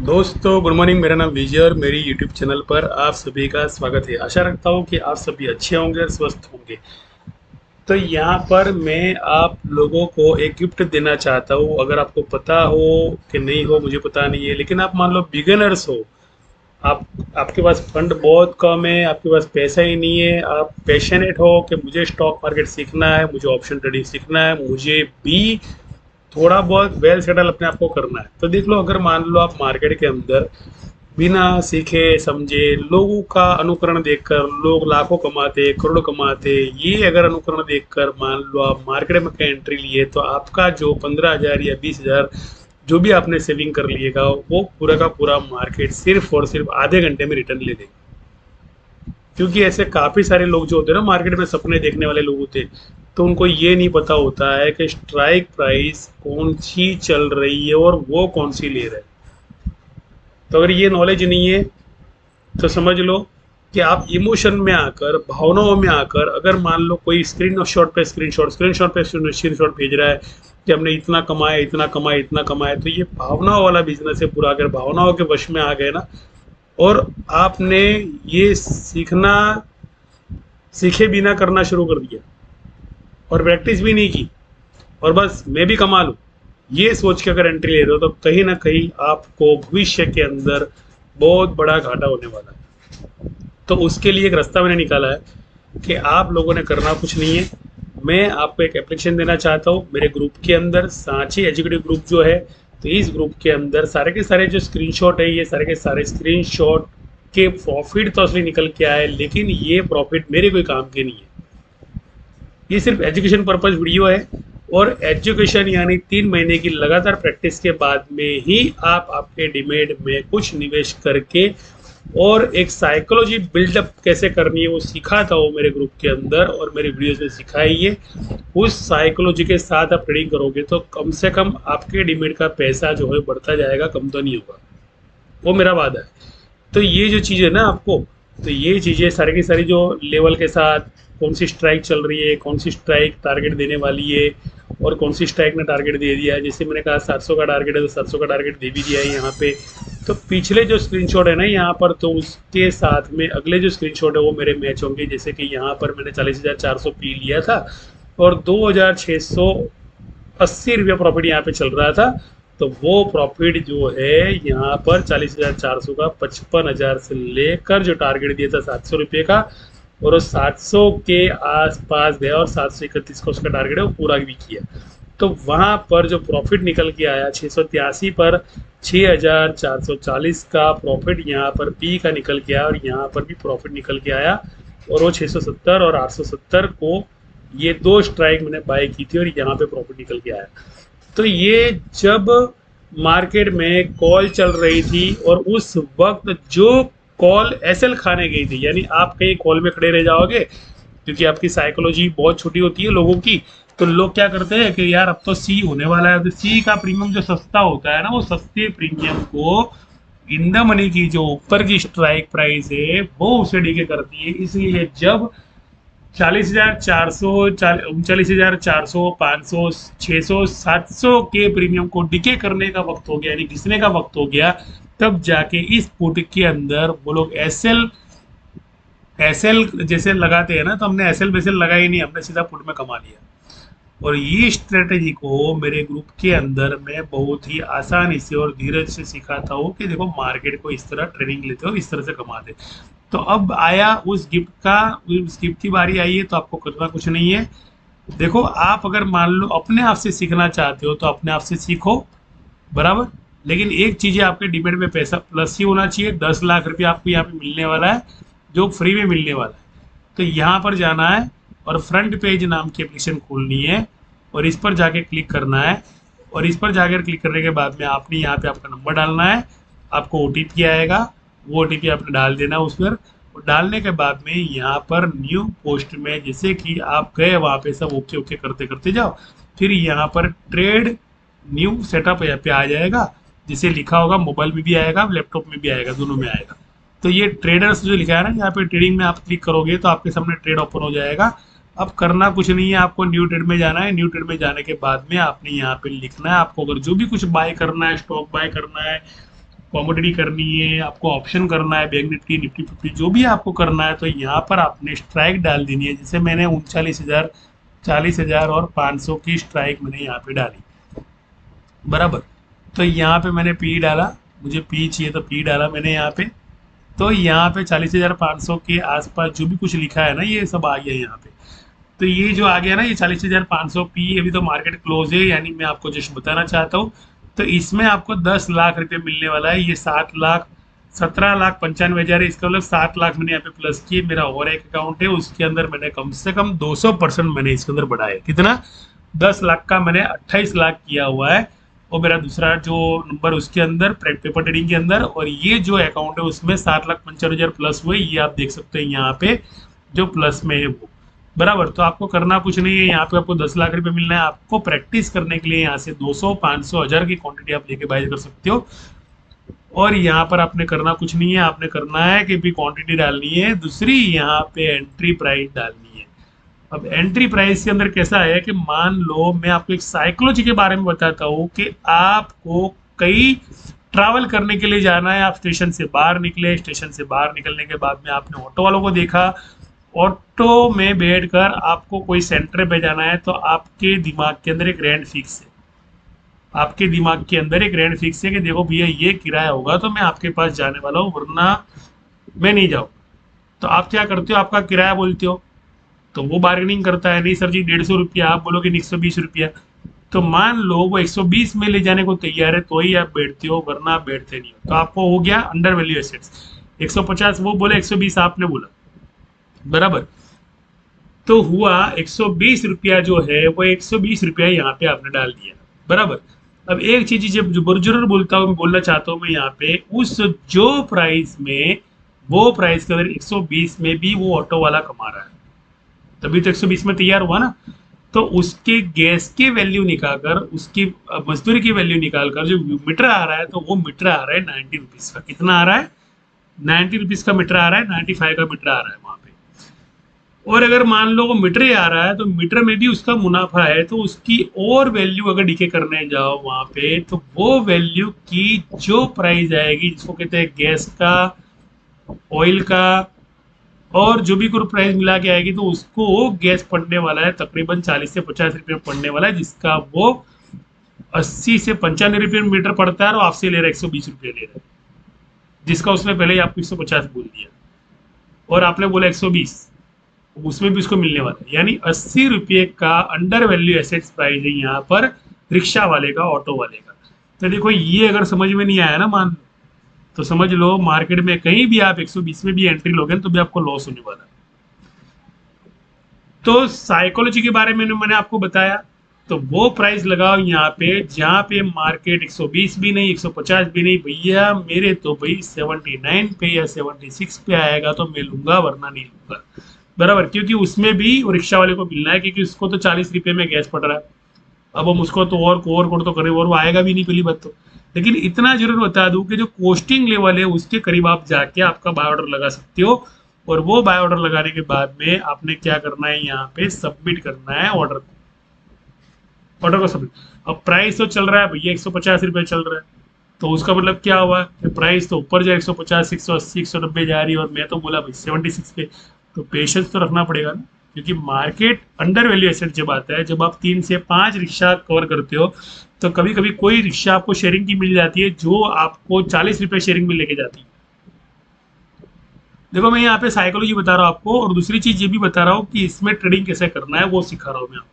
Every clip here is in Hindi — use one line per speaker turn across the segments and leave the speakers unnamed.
दोस्तों गुड मॉर्निंग। मेरा नाम विजय और मेरी यूट्यूब चैनल पर आप सभी का स्वागत है। आशा रखता हूँ कि आप सभी अच्छे होंगे और स्वस्थ होंगे। तो यहाँ पर मैं आप लोगों को एक गिफ्ट देना चाहता हूँ। अगर आपको पता हो कि नहीं हो मुझे पता नहीं है, लेकिन आप मान लो बिगिनर्स हो, आप आपके पास फंड बहुत कम है, आपके पास पैसा ही नहीं है, आप पैशनेट हो कि मुझे स्टॉक मार्केट सीखना है, मुझे ऑप्शन ट्रेडिंग सीखना है, मुझे भी थोड़ा बहुत वेल सेटल अपने आप को करना है। तो देख लो, अगर मान लो आप मार्केट के अंदर बिना सीखे समझे लोगों का अनुकरण देखकर लोग लाखों कमाते करोड़ों कमाते, ये अगर अनुकरण देखकर मान लो आप मार्केट में का एंट्री लिए, तो आपका जो 15,000 या 20,000 जो भी आपने सेविंग कर लिएगा, वो पूरा का पूरा मार्केट सिर्फ और सिर्फ आधे घंटे में रिटर्न ले देगा। क्योंकि ऐसे काफ़ी सारे लोग जो होते हैं ना, मार्केट में सपने देखने वाले लोग होते हैं, तो उनको ये नहीं पता होता है कि स्ट्राइक प्राइस कौन सी चल रही है और वो कौन सी ले रहा है। तो अगर ये नॉलेज नहीं है तो समझ लो कि आप इमोशन में आकर, भावनाओं में आकर, अगर मान लो कोई स्क्रीन शॉट पे स्क्रीन शॉट भेज रहा है कि हमने इतना कमाया इतना कमाया इतना कमाया, तो ये भावनाओं वाला बिजनेस है पूरा। अगर भावनाओं के वश में आ गए ना, और आपने ये सीखे बिना करना शुरू कर दिया और प्रैक्टिस भी नहीं की, और बस मैं भी कमा लूँ, ये सोच के अगर एंट्री ले रहे हो, तो कहीं ना कहीं आपको भविष्य के अंदर बहुत बड़ा घाटा होने वाला है। तो उसके लिए एक रास्ता मैंने निकाला है कि आप लोगों ने करना कुछ नहीं है। मैं आपको एक एप्लीकेशन देना चाहता हूँ मेरे ग्रुप के अंदर, सांची एजुकेटिव ग्रुप जो है। तो इस ग्रुप के अंदर सारे के सारे जो स्क्रीनशॉट है, ये सारे के सारे स्क्रीनशॉट के प्रॉफिट तो असली निकल के आए, लेकिन ये प्रॉफिट मेरे कोई काम के नहीं है। ये सिर्फ एजुकेशन पर्पज वीडियो है, और एजुकेशन यानी 3 महीने की लगातार प्रैक्टिस के बाद में ही आप आपके डिमेट में कुछ निवेश करके और एक साइकोलॉजी बिल्डअप कैसे करनी है वो सिखाता हूँ मेरे ग्रुप के अंदर, और मेरे वीडियोस में सिखाई है। उस साइकोलॉजी के साथ आप ट्रेडिंग करोगे तो कम से कम आपके डिमेट का पैसा जो है बढ़ता जाएगा, कम तो नहीं होगा, वो मेरा वादा है। तो ये जो चीज़ है ना आपको, तो ये चीज़ें सारी की सारी जो लेवल के साथ कौन सी स्ट्राइक चल रही है, कौन सी स्ट्राइक टारगेट देने वाली है, और कौन सी स्ट्राइक ने टारगेट दे दिया है। जैसे मैंने कहा 700 का टारगेट है, तो 700 का टारगेट दे भी दिया है यहाँ पे। तो पिछले जो स्क्रीनशॉट है ना यहाँ पर, तो उसके साथ में अगले जो स्क्रीनशॉट है वो मेरे मैच होंगे। जैसे कि यहाँ पर मैंने 40,400 पी लिया था, और 2,680 रुपया प्रॉफिट यहाँ पे चल रहा था। तो वो प्रॉफिट जो है यहाँ पर 40,400 का 55,000 से लेकर जो टारगेट दिया था 700 रुपये का, और वो 700 के आसपास गया, और 731 का उसका टारगेट है वो पूरा भी किया। तो वहाँ पर जो प्रॉफिट निकल के आया 683 पर 6,440 का प्रॉफिट यहाँ पर पी का निकल के आया, और यहाँ पर भी प्रॉफिट निकल के आया। और वो 670 और 870 को, ये दो स्ट्राइक मैंने बाय की थी, और यहाँ पे प्रॉफिट निकल के आया। तो ये जब मार्केट में कॉल चल रही थी, और उस वक्त जो कॉल एसएल खाने गई थी, यानी आप कहीं कॉल में खड़े रह जाओगे, क्योंकि आपकी साइकोलॉजी बहुत छोटी होती है लोगों की। तो लोग क्या करते हैं कि यार अब तो सी होने वाला है, तो सी का प्रीमियम जो सस्ता होता है ना, वो सस्ते प्रीमियम को इन द मनी की जो ऊपर की स्ट्राइक प्राइस है वो उसे डीके करती है। इसलिए जब 40,400, 39,400, 500, 600, 700 के प्रीमियम को डिके करने का वक्त हो गया, यानी घिसने का वक्त हो गया, तब जाके इस पुट के अंदर वो लोग एसएल एसएल जैसे लगाते हैं ना, तो हमने एसएल बेसएल लगा ही नहीं, हमने सीधा पुट में कमा लिया। और ये स्ट्रेटेजी को मेरे ग्रुप के अंदर मैं बहुत ही आसानी से और धीरज से सिखाता हूँ कि देखो मार्केट को इस तरह ट्रेनिंग लेते हो, इस तरह से कमाते। तो अब आया उस गिफ्ट की बारी आई है, तो आपको करना कुछ नहीं है। देखो, आप अगर मान लो अपने आप से सीखना चाहते हो तो अपने आप से सीखो, बराबर। लेकिन एक चीज़ है, आपके डिमेट में पैसा प्लस ही होना चाहिए। 10 लाख रुपये आपको यहाँ पे मिलने वाला है, जो फ्री में मिलने वाला है। तो यहाँ पर जाना है, और फ्रंट पेज नाम की एप्लीकेशन खोलनी है, और इस पर जाके क्लिक करना है। और इस पर जाकर क्लिक करने के बाद में आपने यहाँ पे आपका नंबर डालना है, आपको ओटीपी आएगा, वो ओटीपी आपने डाल देना उस पर। और डालने के बाद में यहाँ पर न्यू पोस्ट में, जैसे कि आप गए वहाँ पे सब ओके ओके करते करते जाओ, फिर यहाँ पर ट्रेड न्यू सेटअप यहाँ पे आ जाएगा, जिसे लिखा होगा, मोबाइल में भी आएगा, लैपटॉप में भी आएगा, दोनों में आएगा। तो ये ट्रेडर्स जो लिखा है ना यहाँ पे, ट्रेडिंग में आप क्लिक करोगे तो आपके सामने ट्रेड ओपन हो जाएगा। अब करना कुछ नहीं है, आपको न्यू ट्रेड में जाना है। न्यू ट्रेड में जाने के बाद में आपने यहाँ पे लिखना है, आपको अगर जो भी कुछ बाय करना है, स्टॉक बाय करना है, कॉमोडिटी करनी है, आपको ऑप्शन करना है, बैंक निफ्टी, निफ्टी 50 जो भी आपको करना है, तो यहाँ पर आपने स्ट्राइक डाल देनी है। जैसे मैंने 39,000, 40,000 और 500 की स्ट्राइक मैंने यहाँ पे डाली, बराबर। तो यहाँ पे मैंने पी डाला, मुझे पी चाहिए तो पी डाला मैंने यहाँ पे। तो यहाँ पे 40,500 के आसपास जो भी कुछ लिखा है ना, ये सब आ गया यहाँ पे। तो ये जो आ गया ना, ये 40,500 पी, अभी तो मार्केट क्लोज है, यानी मैं आपको जस्ट बताना चाहता हूँ। तो इसमें आपको 10 लाख रुपए मिलने वाला है। ये 17,95,000 है, इसका मतलब 7 लाख मैंने यहाँ पे प्लस किए। मेरा और एक अकाउंट है, उसके अंदर मैंने कम से कम 200% मैंने इसके अंदर बढ़ाया। कितना? 10 लाख का मैंने 28 लाख किया हुआ है। और मेरा दूसरा जो नंबर उसके अंदर पेपर ट्रेडिंग के अंदर, और ये जो अकाउंट है उसमें 7,95,000 प्लस हुए। ये आप देख सकते हैं यहाँ पे जो प्लस में है वो, बराबर। तो आपको करना कुछ नहीं है, यहाँ पे आपको 10 लाख रुपए मिलना है। आपको प्रैक्टिस करने के लिए यहाँ से 200, 500, 1000 की क्वांटिटी आप लेके बाय कर सकते हो। और यहाँ पर आपने करना कुछ नहीं है, आपने करना है कि भी क्वांटिटी डालनी है, दूसरी यहाँ पे एंट्री प्राइस डालनी है। अब एंट्री प्राइस के अंदर कैसा है कि मान लो मैं आपको एक साइकोलॉजी के बारे में बताता हूँ कि आपको कई ट्रैवल करने के लिए जाना है, आप स्टेशन से बाहर निकले, स्टेशन से बाहर निकलने के बाद में आपने ऑटो वालों को देखा, ऑटो में बैठकर आपको कोई सेंटर पे जाना है, तो आपके दिमाग के अंदर एक रेंट फिक्स है। आपके दिमाग के अंदर एक रेंट फिक्स है कि देखो भैया ये किराया होगा तो मैं आपके पास जाने वाला हूँ, वरना मैं नहीं जाऊँ। तो आप क्या करते हो, आपका किराया बोलते हो, तो वो बार्गेनिंग करता है, नहीं सर जी 150 रुपया, आप बोलोगे 120 रुपया। तो मान लो वो 120 में ले जाने को तैयार है, तो ही आप बैठते हो, वरना आप बैठते नहीं हो। तो आपको हो गया अंडर वैल्यू एसेट्स। 150 वो बोले, 120 आपने बोला, बराबर। तो हुआ 120 रुपया जो है वो 120 रुपया यहाँ पे आपने डाल दिया, बराबर। अब एक चीज जब जो जरूर बोलता हूँ, बोलना चाहता हूँ मैं यहाँ पे, उस जो प्राइस में, वो प्राइस के अंदर 120 में भी वो ऑटो वाला कमा रहा है, तभी तो 120 में तैयार हुआ ना। तो उसके गैस की वैल्यू निकालकर, उसकी मजदूरी की वैल्यू निकालकर जो मीटर आ रहा है, तो वो मीटर आ रहा है 90 रुपीज का। कितना आ रहा है? 90 रुपीज का मीटर आ रहा है, 95 का मीटर आ रहा है वहां पे। और अगर मान लो वो मीटर ही आ रहा है, तो मीटर में भी उसका मुनाफा है, तो उसकी और वैल्यू अगर डीके करने जाओ वहां पे, तो वो वैल्यू की जो प्राइस आएगी, जिसको कहते हैं गैस का, ऑयल का, और जो भी कोई प्राइस मिला के आएगी, तो उसको गैस पड़ने वाला है तकरीबन 40 से 50 रुपये पड़ने वाला है, जिसका वो 80 से 95 रुपये मीटर पड़ता है, और आपसे ले रहा है 120 रुपये ले रहा है, जिसका उसने पहले ही आपको 150 बोल दिया, और आपने बोला 120, उसमें भी उसको मिलने वाला है। यानी 80 रुपये का अंडर वैल्यू एसेट्स प्राइस है यहाँ पर रिक्शा वाले का, ऑटो वाले का। तो देखो ये अगर समझ में नहीं आया ना, मान तो समझ लो मार्केट में कहीं भी आप 120 में भी एंट्री लोगे तो भी आपको लॉस होने वाला है। तो साइकोलॉजी के बारे में मैंने आपको बताया। तो वो प्राइस लगाओ यहाँ पे जहाँ पे मार्केट 120 भी नहीं, 150 भी नहीं, भैया मेरे तो भाई 79 पे या 76 पे आएगा तो मैं लूंगा, वरना नहीं लूंगा, बराबर। क्योंकि उसमें भी रिक्शा वाले को मिलना है, क्योंकि उसको तो 40 रुपये में गैस पड़ रहा है। अब हम उसको तो और कोड तो करें, और वो आएगा भी नहीं, पहली बात तो। लेकिन इतना जरूर बता दूं कि जो कोस्टिंग लेवल है उसके करीब आप जाके आपका बाय ऑर्डर लगा सकते हो, और वो बाय ऑर्डर लगाने के बाद में आपने क्या करना है, यहाँ पे सबमिट करना है ऑर्डर को सबमिट। अब प्राइस तो चल रहा है भैया 150 रुपये चल रहा है, तो उसका मतलब क्या हुआ कि प्राइस तो ऊपर जाए 150, 180, 190 जा रही है, और मैं तो बोला भाई 76 पे। तो पेशेंस तो रखना पड़ेगा ना, क्योंकि मार्केट अंडर वैल्यू एसेट जब आता है, जब आप 3 से 5 रिक्शा कवर करते हो, तो कभी कभी कोई रिक्शा आपको शेयरिंग की मिल जाती है जो आपको 40 रुपये शेयरिंग में लेके जाती है। देखो मैं यहाँ पे साइकोलॉजी बता रहा हूँ आपको, और दूसरी चीज ये भी बता रहा हूँ कि इसमें ट्रेडिंग कैसे करना है, वो सिखा रहा हूँ मैं आपको।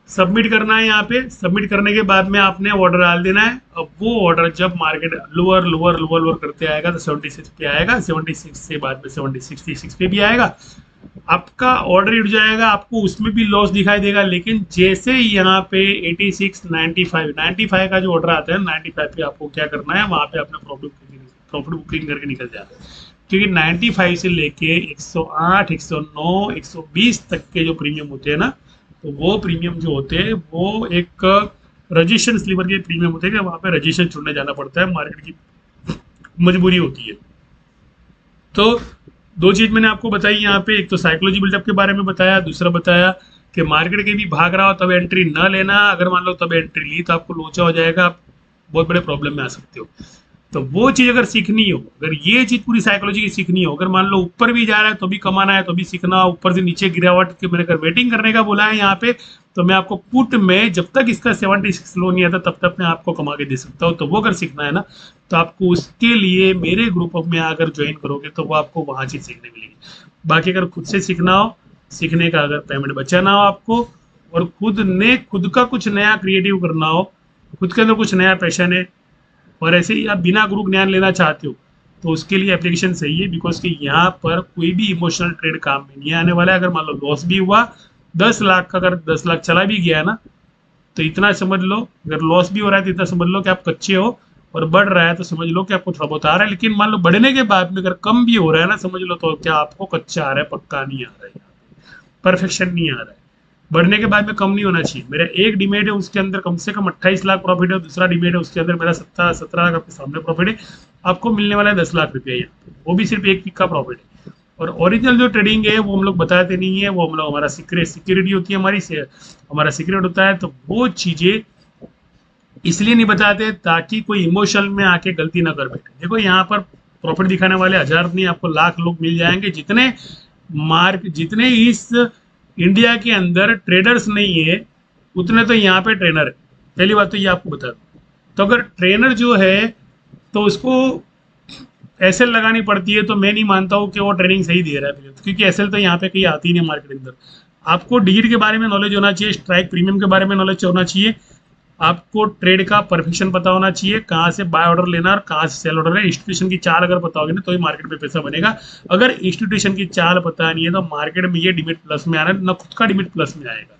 सबमिट करना है, यहाँ पे सबमिट करने के बाद में आपने ऑर्डर डाल देना है। अब वो ऑर्डर जब market lower lower lower lower करते आएगा तो 76 पे आएगा, 76 से बाद में 66 पे भी आएगा, आपका ऑर्डर उठ जाएगा, आपको उसमें भी लॉस दिखाई देगा। लेकिन जैसे यहाँ पे 86, 95 का जो ऑर्डर आता है, 95 पे आपको क्या करना है, वहां पे अपना प्रॉफिट बुकिंग करके निकल जाना है। क्योंकि 95 से लेके 108, 109, 120 तक के जो प्रीमियम होते हैं ना, तो वो प्रीमियम जो होते हैं वो एक रजिस्ट्रेशन स्लीपर के प्रीमियम होते हैं, कि वहां पे रजिस्ट्रेशन चुनने जाना पड़ता है, मार्केट की मजबूरी होती है। तो दो चीज मैंने आपको बताई यहाँ पे, एक तो साइकोलॉजी बिल्डअप के बारे में बताया, दूसरा बताया कि मार्केट के भी भाग रहा हो तब एंट्री न लेना, अगर मान लो तब एंट्री ली तो आपको लोचा हो जाएगा, आप बहुत बड़े प्रॉब्लम में आ सकते हो। तो वो चीज अगर सीखनी हो, अगर ये चीज पूरी साइकोलॉजी की सीखनी हो, अगर मान लो ऊपर भी जा रहा है तो भी कमाना है, तो भी सीखना, ऊपर से नीचे गिरावट के मैंने अगर वेटिंग करने का बोला है यहाँ पे, तो मैं आपको पुट में जब तक इसका 76 लो नहीं आता तब तक मैं आपको कमा के दे सकता हूँ। तो वो अगर सीखना है ना, तो आपको उसके लिए मेरे ग्रुप में अगर ज्वाइन करोगे तो वो आपको वहाँ चीज सीखने मिलेगी। बाकी अगर खुद से सीखना हो, सीखने का अगर पेमेंट बचाना हो आपको, और खुद का कुछ नया क्रिएटिव करना हो, खुद के अंदर कुछ नया पैशन है, और ऐसे ही आप बिना गुरु ज्ञान लेना चाहते हो, तो उसके लिए एप्लीकेशन सही है। बिकॉज कि यहाँ पर कोई भी इमोशनल ट्रेड काम में नहीं आने वाला है। अगर मान लो लॉस भी हुआ 10 लाख का, अगर 10 लाख चला भी गया ना, तो इतना समझ लो, अगर लॉस भी हो रहा है तो इतना समझ लो कि आप कच्चे हो, और बढ़ रहा है तो समझ लो कि आपको थोड़ा बहुत आ रहा है। लेकिन मान लो बढ़ने के बाद में अगर कम भी हो रहा है ना, समझ लो तो क्या आपको कच्चा आ रहा है, पक्का नहीं आ रहा है, परफेक्शन नहीं आ रहा है। बढ़ने के बाद में कम नहीं होना चाहिए। मेरा एक डिमेट है उसके अंदर कम से कम 28 लाख प्रॉफिट है, दूसरा डिमेट है उसके अंदर मेरा 17 लाख आपके सामने प्रॉफिट है। आपको मिलने वाला है 10 लाख रुपया यहाँ पे, वो भी सिर्फ एक पिक का प्रॉफिट है। और ओरिजिनल जो ट्रेडिंग है वो हम लोग बताते नहीं है, वो हम लोग हमारा सिक्योरिटी होती है, हमारा सीक्रेट होता है। तो वो चीजें इसलिए नहीं बताते ताकि कोई इमोशन में आके गलती ना कर बैठे। देखो यहाँ पर प्रॉफिट दिखाने वाले हजार नहीं, आपको लाख लोग मिल जाएंगे। जितने इस इंडिया के अंदर ट्रेडर्स नहीं है, उतने तो यहाँ पे ट्रेनर है। पहली बात तो ये आपको बता दूं। तो अगर ट्रेनर जो है तो उसको एसएल लगानी पड़ती है, तो मैं नहीं मानता हूँ कि वो ट्रेनिंग सही दे रहा है, क्योंकि एसएल तो यहाँ पे कहीं आती नहीं मार्केट के अंदर। आपको डिजिट के बारे में नॉलेज होना चाहिए, स्ट्राइक प्रीमियम के बारे में नॉलेज होना चाहिए, आपको ट्रेड का परफेक्शन पता होना चाहिए, कहाँ से बाय ऑर्डर लेना और कहाँ से सेल ऑर्डर है। इंस्टीट्यूशन की चाल अगर पता होगी ना तो ही मार्केट में पैसा बनेगा। अगर इंस्टीट्यूशन की चाल पता नहीं है तो मार्केट में ये डिमिट प्लस में आ रहा है ना, खुद का डिमिट प्लस में आएगा।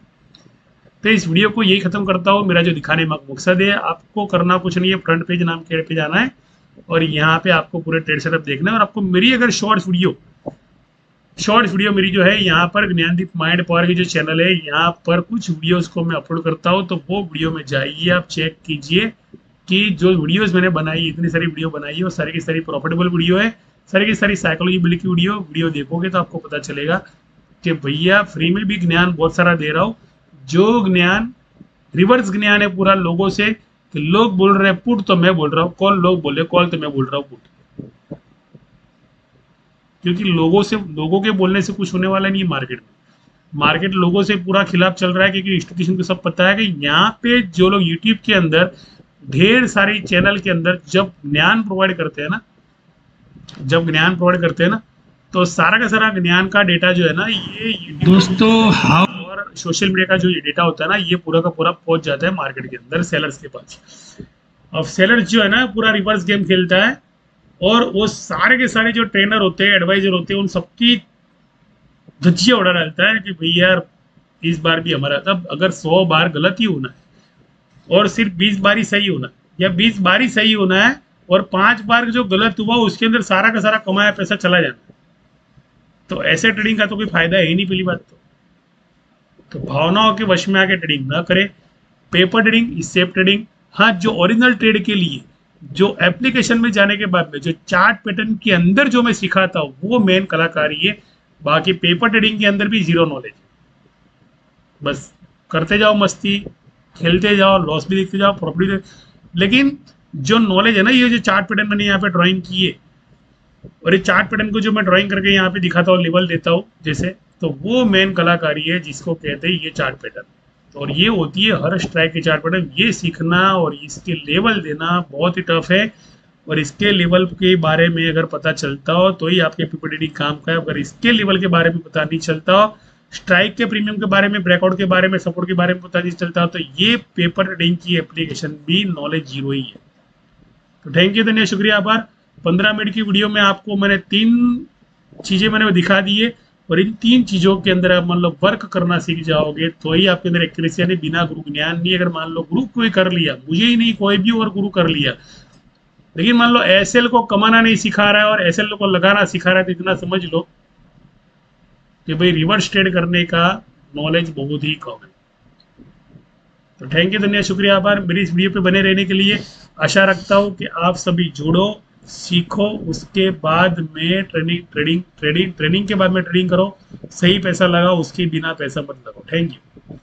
तो इस वीडियो को यही खत्म करता हूँ। मेरा जो दिखाने का मकसद है, आपको करना कुछ नहीं है, फ्रंट पेज नाम के पे जाना है और यहाँ पे आपको पूरे ट्रेड सेटअप देखना है। और आपको मेरी अगर शॉर्ट्स वीडियो मेरी जो है यहाँ पर ज्ञानदीप माइंड पावर की जो चैनल है, यहाँ पर कुछ वीडियोस को मैं अपलोड करता हूँ। तो वो वीडियो में जाइए, आप चेक कीजिए कि जो वीडियोस मैंने बनाई, इतनी सारी वीडियो बनाई है, वो सारी की सारी प्रॉफिटेबल वीडियो है, सारी की सारी साइकोलॉजी बिल्ड की वीडियो देखोगे तो आपको पता चलेगा कि भैया फ्री में भी ज्ञान बहुत सारा दे रहा हूँ। जो ज्ञान रिवर्स ज्ञान है पूरा लोगों से, कि लोग बोल रहे हैं पुट तो मैं बोल रहा हूँ कॉल, लोग बोल रहे कॉल तो मैं बोल रहा हूँ पुट। क्योंकि लोगों के बोलने से कुछ होने वाला नहीं है। मार्केट लोगों से पूरा खिलाफ चल रहा है, क्योंकि इंस्टीट्यूशन को सब पता है कि यहाँ पे जो लोग यूट्यूब के अंदर ढेर सारी चैनल के अंदर जब ज्ञान प्रोवाइड करते हैं ना, तो सारा का सारा ज्ञान का डेटा जो है ना, ये दोस्तों और सोशल मीडिया का जो ये डेटा होता है ना, ये पूरा का पूरा पहुंच जाता है मार्केट के अंदर सेलर्स के पास। अब सेलर्स जो है ना पूरा रिवर्स गेम खेलता है, और वो सारे के सारे जो ट्रेनर होते हैं, एडवाइजर होते हैं, उन सबकी धज्जियां उड़ा डालता है कि भैया यार इस बार भी हमारा, तब अगर 100 बार गलत ही होना है और सिर्फ 20 बार ही सही होना है, या 20 बार ही सही होना है और 5 बार जो गलत हुआ उसके अंदर सारा का सारा कमाया पैसा चला जाना है, तो ऐसे ट्रेडिंग का तो कोई फायदा है ही नहीं। पहली बात तो भावनाओं के वश में आके ट्रेडिंग ना करें। Paper trading is safe trading. हाँ, जो ओरिजिनल ट्रेड के लिए जो एप्लीकेशन में जाने के बाद में जो चार्ट पैटर्न के अंदर जो मैं सिखाता हूँ वो मेन कलाकारी है। बाकी पेपर ट्रेडिंग के अंदर भी जीरो नॉलेज, बस करते जाओ मस्ती, खेलते जाओ, लॉस भी देखते जाओ, प्रॉफिट। लेकिन जो नॉलेज है ना, ये जो चार्ट पैटर्न मैंने यहाँ पे ड्राइंग की है, और ये चार्ट पैटर्न को जो मैं ड्राइंग करके यहाँ पे दिखाता हूँ, लेवल देता हूँ जैसे, तो वो मेन कलाकारी है जिसको कहते हैं ये चार्ट पैटर्न। और ये होती है हर स्ट्राइक की चार्ट पैटर्न। ये सीखना और इसके लेवल देना बहुत ही टफ है, और इसके लेवल के बारे में अगर पता चलता हो तो ही आपके पीपीटी काम का है। अगर इसके लेवल के बारे में पता नहीं चलता हो, स्ट्राइक के प्रीमियम के बारे में, ब्रेकआउट के बारे में, सपोर्ट के बारे में पता नहीं चलता हो, तो ये पेपर ट्रेडिंग की एप्लीकेशन भी नॉलेज जीरो ही है। तो थैंक यू, धन्यवाद, शुक्रिया, आभार। 15 मिनट की वीडियो में आपको मैंने 3 चीजें मैंने दिखा दी है, और इन 3 चीजों के अंदर आप मान लो वर्क करना सीख जाओगे तो ही आपके अंदर एक्यूरेसी, यानी बिना गुरु ज्ञान नहीं। अगर मान लो गुरु कोई कर लिया, मुझे ही नहीं कोई भी और गुरु कर लिया, लेकिन मान लो एसएल को कमाना नहीं सिखा रहा है और एसएल को लगाना सिखा रहा है, तो इतना समझ लो कि भाई रिवर्स ट्रेड करने का नॉलेज बहुत ही कम है। तो थैंक यू, धन्यवाद, शुक्रिया, आभार मेरी इस वीडियो पे बने रहने के लिए। आशा रखता हूँ कि आप सभी जुड़ो, सीखो, उसके बाद में ट्रेनिंग के बाद में ट्रेडिंग करो, सही पैसा लगाओ, उसके बिना पैसा मत लगाओ। Thank you.